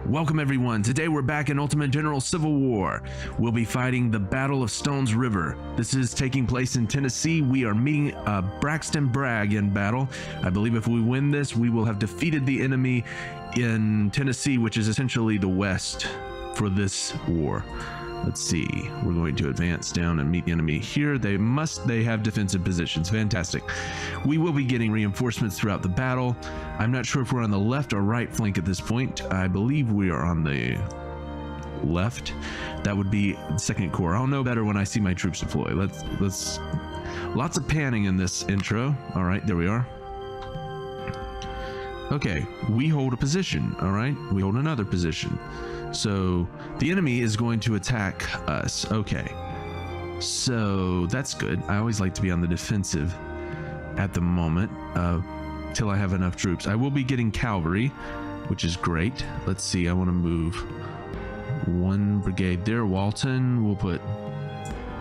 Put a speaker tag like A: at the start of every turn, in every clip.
A: Welcome everyone. Today we're back in Ultimate General Civil War. We'll be fighting the Battle of Stones River. This is taking place in Tennessee. We are meeting Braxton Bragg in battle. I believe if we win this, we will have defeated the enemy in Tennessee, which is essentially the West for this war. Let's see. We're going to advance down and meet the enemy here. They have defensive positions. Fantastic. We will be getting reinforcements throughout the battle. I'm not sure if we're on the left or right flank at this point. I believe we are on the left. That would be the Second Corps. I'll know better when I see my troops deploy. Let's lots of panning in this intro. All right, there we are. Okay, we hold a position. All right, we hold another position. So the enemy is going to attack us. Okay, so that's good. I always like to be on the defensive at the moment till I have enough troops. I will be getting cavalry, which is great. Let's see, I want to move one brigade there. Walton, we'll put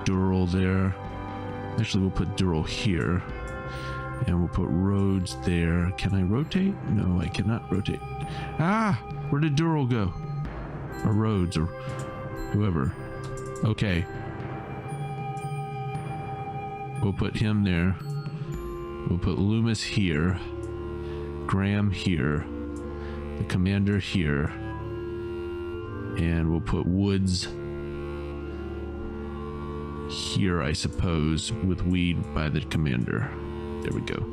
A: Durrell there. Actually, we'll put Durrell here, and we'll put Rhodes there. Can I rotate? No, I cannot rotate. Ah, where did Durrell go? Or Rhodes, or whoever. Okay. We'll put him there. We'll put Loomis here. Graham here. The commander here. And we'll put Woods here, I suppose, with Weed by the commander. There we go.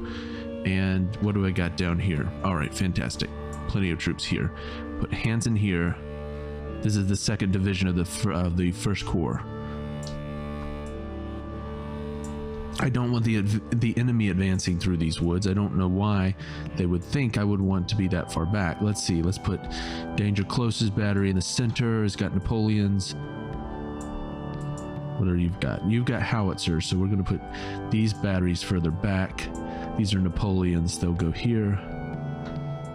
A: And what do I got down here? All right, fantastic. Plenty of troops here. Put Hanson here. This is the 2nd Division of the 1st Corps. I don't want the enemy advancing through these woods. I don't know why they would think I would want to be that far back. Let's see. Let's put Danger Close's battery in the center. It's got Napoleon's. What are you've got? You've got howitzers, so we're going to put these batteries further back. These are Napoleon's. They'll go here.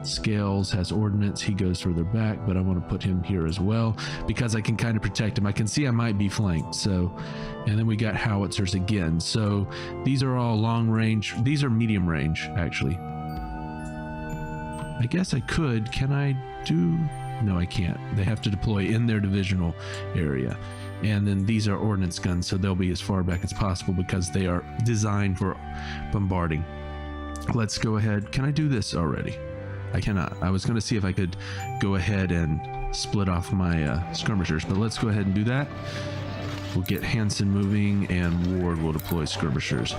A: Scales has ordnance. He goes further back, but I want to put him here as well because I can kind of protect him. I can see I might be flanked. So, and then we got howitzers again. So these are all long range. These are medium range, actually. I guess I could. Can I do? No, I can't. They have to deploy in their divisional area. And then these are ordnance guns, so they'll be as far back as possible because they are designed for bombarding. Let's go ahead. Can I do this already? I cannot. I was going to see if I could go ahead and split off my skirmishers, but let's go ahead and do that. We'll get Hanson moving, and Ward will deploy skirmishers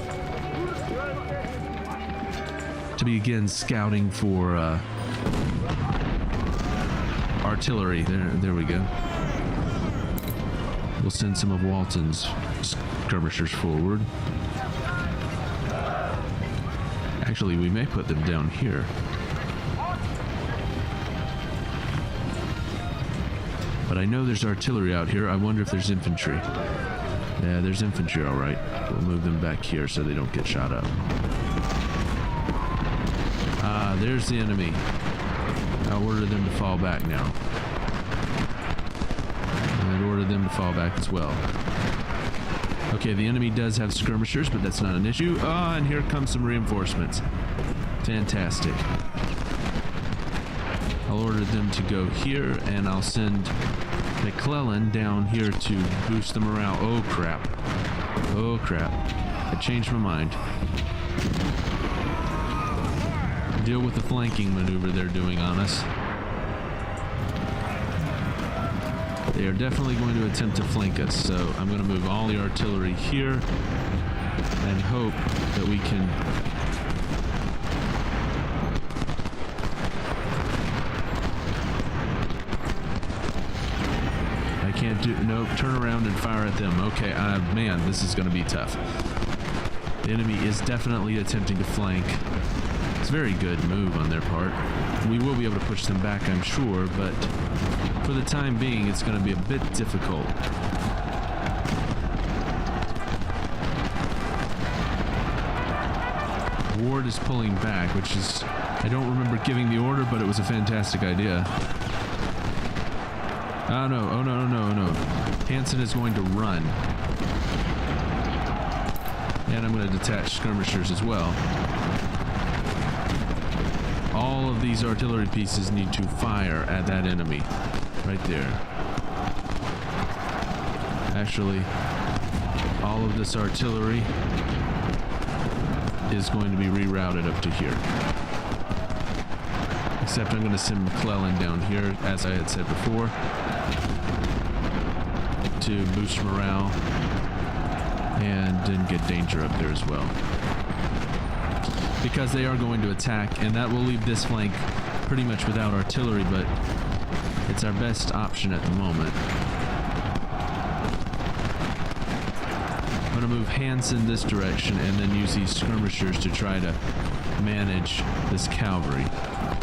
A: to begin scouting for artillery. There we go. We'll send some of Walton's skirmishers forward. Actually, we may put them down here. But I know there's artillery out here. I wonder if there's infantry. Yeah, there's infantry, all right. We'll move them back here so they don't get shot up. Ah, there's the enemy. I'll order them to fall back now. I'd order them to fall back as well. Okay, the enemy does have skirmishers, but that's not an issue. Ah, and here comes some reinforcements. Fantastic. I'll order them to go here, and I'll send McClellan down here to boost the morale. Oh crap. Oh crap. I changed my mind. Deal with the flanking maneuver they're doing on us. They are definitely going to attempt to flank us, so I'm going to move all the artillery here and hope that we can can't do. Nope, turn around and fire at them. Okay, man, this is going to be tough. The enemy is definitely attempting to flank. It's a very good move on their part. We will be able to push them back, I'm sure, but for the time being, it's going to be a bit difficult. Ward is pulling back, which is, I don't remember giving the order, but it was a fantastic idea. Oh no, oh no, no, no. Hanson is going to run. And I'm going to detach skirmishers as well. all of these artillery pieces need to fire at that enemy. Right there. Actually, all of this artillery is going to be rerouted up to here. Except I'm going to send McClellan down here, as I had said before, to boost morale and then get danger up there as well. Because they are going to attack, and that will leave this flank pretty much without artillery, but it's our best option at the moment. I'm going to move Hansen this direction and then use these skirmishers to try to manage this cavalry.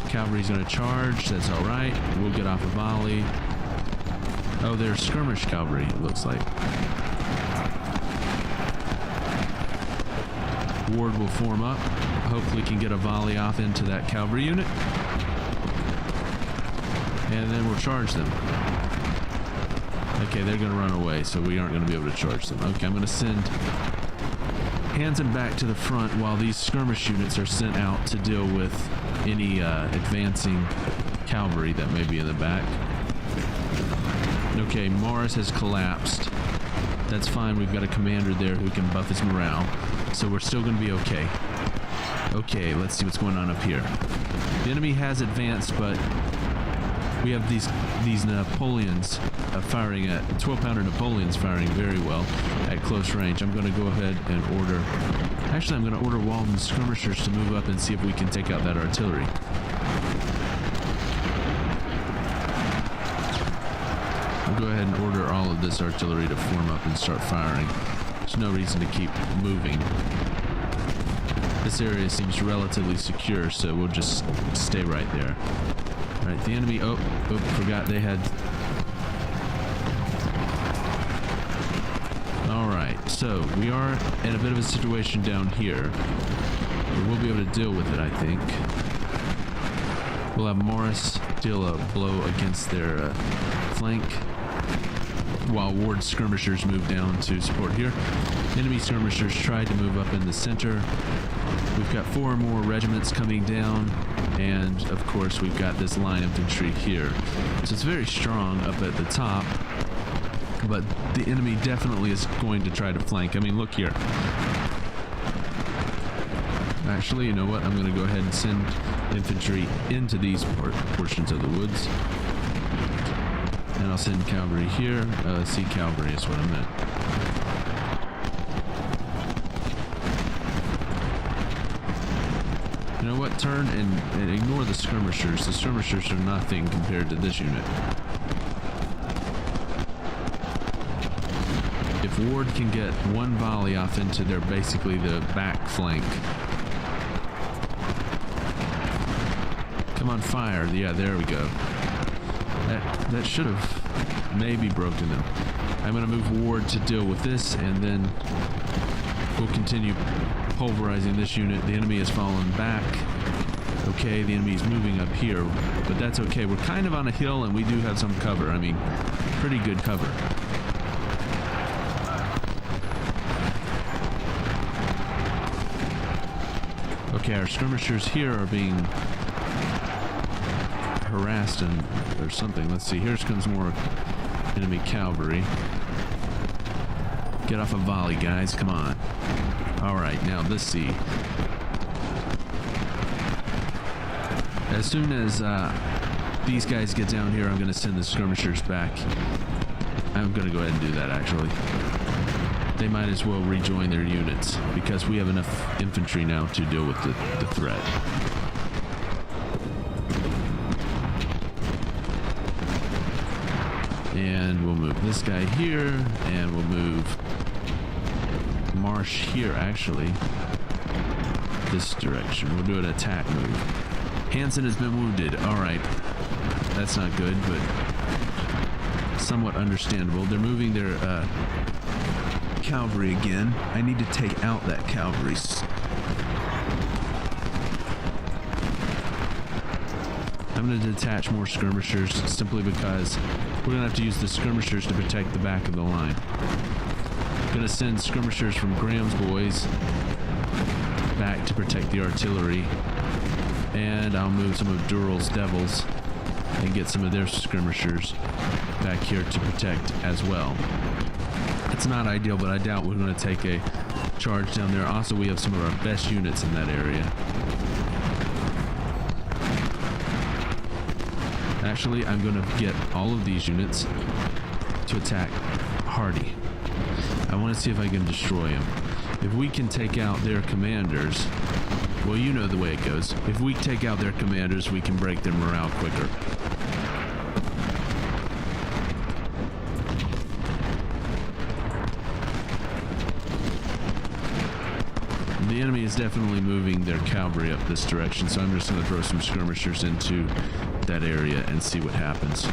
A: Cavalry's going to charge, that's alright. We'll get off a volley. Oh, they're skirmish cavalry, it looks like. Ward will form up. Hopefully can get a volley off into that cavalry unit. And then we'll charge them. Okay, they're going to run away, so we aren't going to be able to charge them. Okay, I'm going to send Hansen back to the front while these skirmish units are sent out to deal with any advancing cavalry that may be in the back. Okay, Morris has collapsed. That's fine, we've got a commander there who can buff his morale, so we're still going to be okay. Okay, let's see what's going on up here. The enemy has advanced, but we have these Napoleons firing at 12-pounder Napoleons firing very well at close range. I'm going to go ahead and order. Actually, I'm going to order Walden skirmishers to move up and see if we can take out that artillery. I'll go ahead and order all of this artillery to form up and start firing. There's no reason to keep moving. This area seems relatively secure, so we'll just stay right there. Alright, the enemy, oh, forgot they had... Alright, so we are in a bit of a situation down here. But we'll be able to deal with it, I think. We'll have Morris deal a blow against their flank, while Ward's skirmishers move down to support here. Enemy skirmishers tried to move up in the center. We've got 4 more regiments coming down, and of course we've got this line infantry here. So it's very strong up at the top, but the enemy definitely is going to try to flank. I mean, look here. Actually, you know what? I'm going to go ahead and send infantry into these portions of the woods. And I'll send cavalry here. See, cavalry is what I meant. You know what? Turn and ignore the skirmishers. The skirmishers are nothing compared to this unit. If Ward can get one volley off into their basically the back flank. Come on, fire. Yeah, there we go. That should have maybe broken them. I'm going to move Ward to deal with this, and then we'll continue pulverizing this unit. The enemy has fallen back. Okay, the enemy is moving up here, but that's okay. We're kind of on a hill, and we do have some cover. I mean, pretty good cover. Okay, our skirmishers here are being harassed or something. Let's see. Here comes more enemy cavalry. Get off a volley, guys. Come on. All right, now let's see. As soon as these guys get down here, I'm going to send the skirmishers back. I'm going to go ahead and do that, actually. They might as well rejoin their units because we have enough infantry now to deal with the threat. And we'll move this guy here, and we'll move Marsh here, actually. This direction. We'll do an attack move. Hansen has been wounded. Alright. That's not good, but somewhat understandable. They're moving their cavalry again. I need to take out that cavalry. I'm going to detach more skirmishers simply because we're going to have to use the skirmishers to protect the back of the line. Going to send skirmishers from Graham's boys back to protect the artillery. And I'll move some of Dural's devils and get some of their skirmishers back here to protect as well. It's not ideal, but I doubt we're going to take a charge down there. Also, we have some of our best units in that area. Actually, I'm going to get all of these units to attack Hardy. I want to see if I can destroy him. If we can take out their commanders, well, you know the way it goes. If we take out their commanders, we can break their morale quicker. The enemy is definitely moving their cavalry up this direction, so I'm just going to throw some skirmishers into that area and see what happens.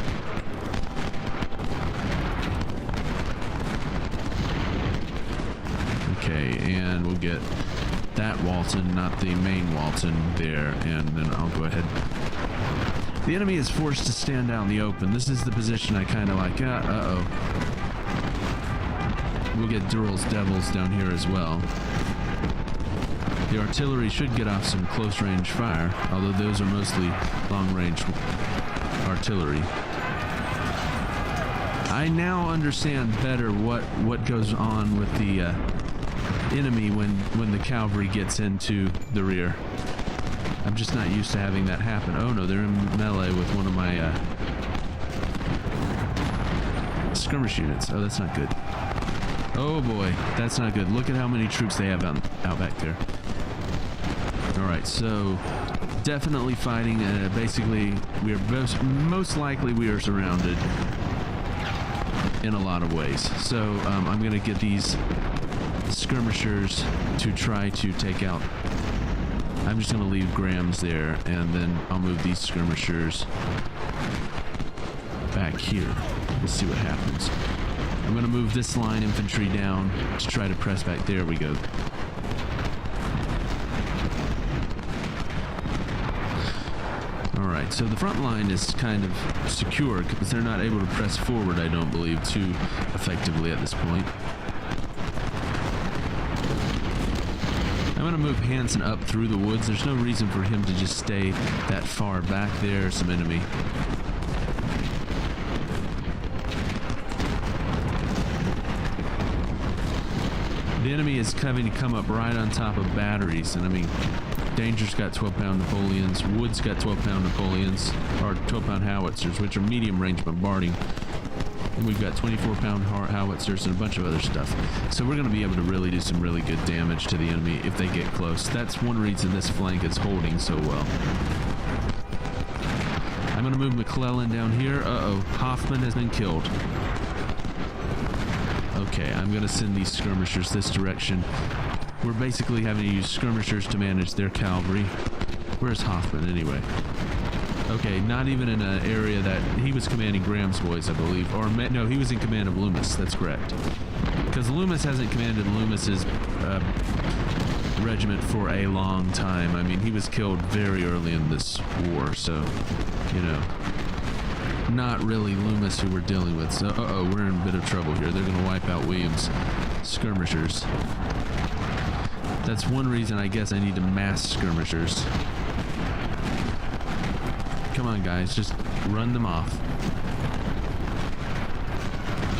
A: Okay, and we'll get that Walton, not the main Walton there, and then I'll go ahead. The enemy is forced to stand out in the open. This is the position I kind of like. Uh-oh. We'll get Dural's devils down here as well. The artillery should get off some close-range fire, although those are mostly long-range artillery. I now understand better what goes on with the enemy when the cavalry gets into the rear. I'm just not used to having that happen. Oh no, they're in melee with one of my skirmish units. Oh, that's not good. Oh boy, that's not good. Look at how many troops they have out back there. Alright, so definitely fighting. Basically, we are most likely we are surrounded in a lot of ways. So I'm going to get these skirmishers to try to take out. I'm just going to leave Graham's there, and then I'll move these skirmishers back here. We'll see what happens. I'm going to move this line infantry down to try to press back. There we go. Alright, so the front line is kind of secure because they're not able to press forward, I don't believe, too effectively at this point. I'm going to move Hanson up through the woods. There's no reason for him to just stay that far back there. Some enemy. The enemy is having to come up right on top of batteries, and I mean, Danger's got 12-pound Napoleons, Wood's got 12-pound Napoleons, or 12-pound howitzers, which are medium-range bombarding. And we've got 24-pound howitzers and a bunch of other stuff. So we're going to be able to really do some really good damage to the enemy if they get close. That's one reason this flank is holding so well. I'm going to move McClellan down here. Uh-oh, Hoffman has been killed. Okay, I'm going to send these skirmishers this direction. We're basically having to use skirmishers to manage their cavalry. Where's Hoffman anyway? Okay, not even in an area that he was commanding Graham's boys, I believe. Or no, he was in command of Loomis. That's correct. Because Loomis hasn't commanded Loomis's regiment for a long time. I mean, he was killed very early in this war, so, you know, not really Loomis who we're dealing with. So, we're in a bit of trouble here. They're going to wipe out Williams' skirmishers. That's one reason I guess I need to mass skirmishers. Come on, guys, just run them off.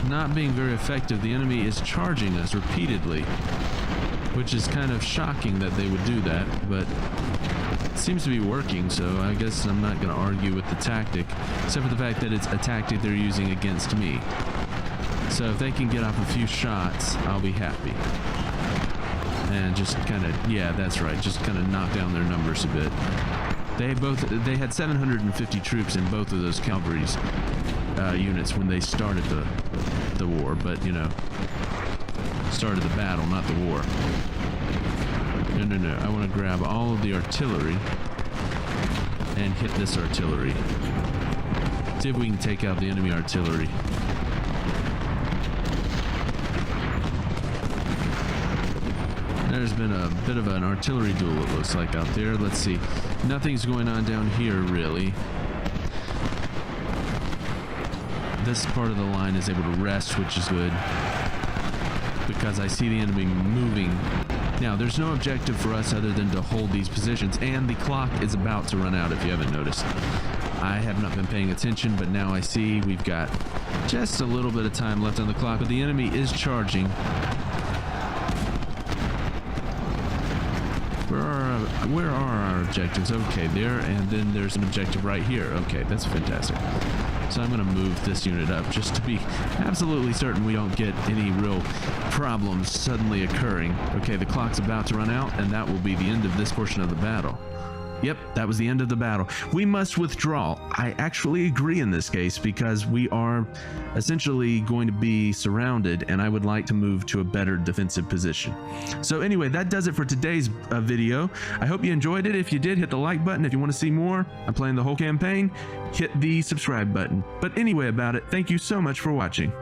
A: Not being very effective, the enemy is charging us repeatedly, which is kind of shocking that they would do that, but it seems to be working, so I guess I'm not going to argue with the tactic, except for the fact that it's a tactic they're using against me. So if they can get off a few shots, I'll be happy. And just kind of, yeah, that's right, just kind of knock down their numbers a bit. They had 750 troops in both of those cavalry's units when they started the war, but, you know, started the battle, not the war. No, I want to grab all of the artillery and hit this artillery. See if we can take out the enemy artillery. There's been a bit of an artillery duel, it looks like, out there. Let's see. Nothing's going on down here, really. This part of the line is able to rest, which is good, because I see the enemy moving Now, there's no objective for us other than to hold these positions, and the clock is about to run out if you haven't noticed. I have not been paying attention, but now I see we've got just a little bit of time left on the clock, but the enemy is charging. Where are our objectives? Okay, there, and then there's an objective right here. Okay, that's fantastic. So I'm going to move this unit up just to be absolutely certain we don't get any real problems suddenly occurring. Okay, the clock's about to run out, and that will be the end of this portion of the battle. Yep, that was the end of the battle. We must withdraw. I actually agree in this case because we are essentially going to be surrounded, and I would like to move to a better defensive position. So anyway, that does it for today's video. I hope you enjoyed it. If you did, hit the like button. If you want to see more, I'm playing the whole campaign, hit the subscribe button. But anyway about it, thank you so much for watching.